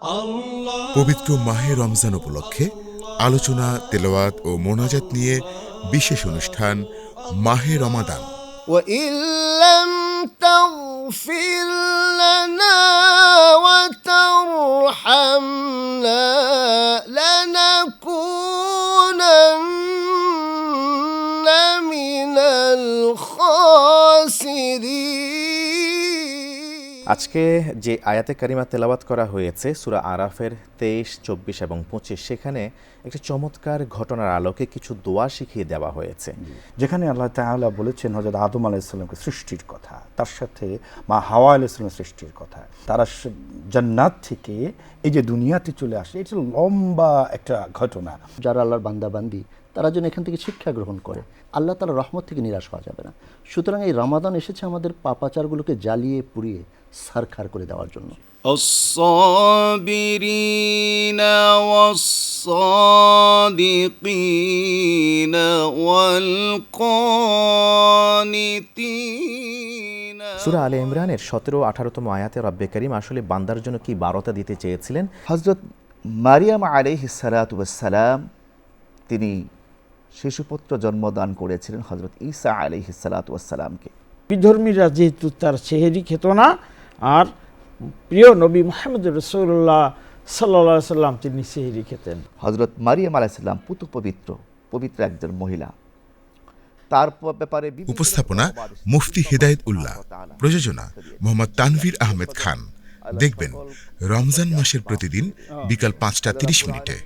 পবিত্র মাহে রমজান উপলক্ষে আলোচনা, তেলাওয়াত ও মোনাজাত নিয়ে বিশেষ অনুষ্ঠান মাহে রমাদান। وإن لم تغفر لنا وترحمنا لنكونن من الخاسرين। আজকে যে আয়াতে কারিমা তেলাওয়াত করা হয়েছে সূরা আরাফের 23, 24 এবং 25, সেখানে একটা চমৎকার ঘটনার আলোকে কিছু দোয়া শিখিয়ে দেওয়া হয়েছে। যেখানে আল্লাহ তাআলা বলেছেন হযরত আদম আলাইহিস সালামকে সৃষ্টির কথা, তার সাথে মা হাওয়া আলাইহিস সালামের সৃষ্টির কথা। তারা জান্নাত থেকে এই যে দুনিয়াতে চলে আসে, এটা লম্বা একটা ঘটনা। যারা আল্লাহর বান্দাবান্দি তারা যেন এখান থেকে শিক্ষা গ্রহণ করে, আল্লাহ তাআলার রহমত থেকে নিরাশ হওয়া যাবে না। সুতরাং এই রমাদান এসেছে আমাদের পাপাচারগুলোকে জ্বালিয়ে পুড়িয়ে ছারখার করে দেওয়ার জন্য। الصابرين والصادقين والقانتين। সূরা আলে ইমরানের 17-18তম আয়াতে রব্বে কারীম আসলে বান্দার জন্য কি বার্তা দিতে চেয়েছিলেন? হযরত মারিয়াম আলাইহিস সালাতু ওয়াস সালাম তিনি শিশুপুত্র জন্মদান করেছিলেন হযরত ঈসা আলাইহিস সালাতু ওয়াস সালামকে। বিধর্মীরা যেহেতু তার সেহেরি খেত না, আর প্রিয় নবী মুহাম্মদ রাসূলুল্লাহ সাল্লাল্লাহু আলাইহি সাল্লাম তিনি সেহেরি খেতেন। হযরত মারিয়াম আলাইহিস সালাম পুতু পবিত্র একজন মহিলা। তার ব্যাপারে উপস্থাপনা মুফতি হেদায়েত উল্লাহ, প্রযোজনা মোহাম্মদ তানভীর আহমেদ খান। দেখবেন রমজান মাসের প্রতিদিন বিকাল 5টা 30 মিনিটে।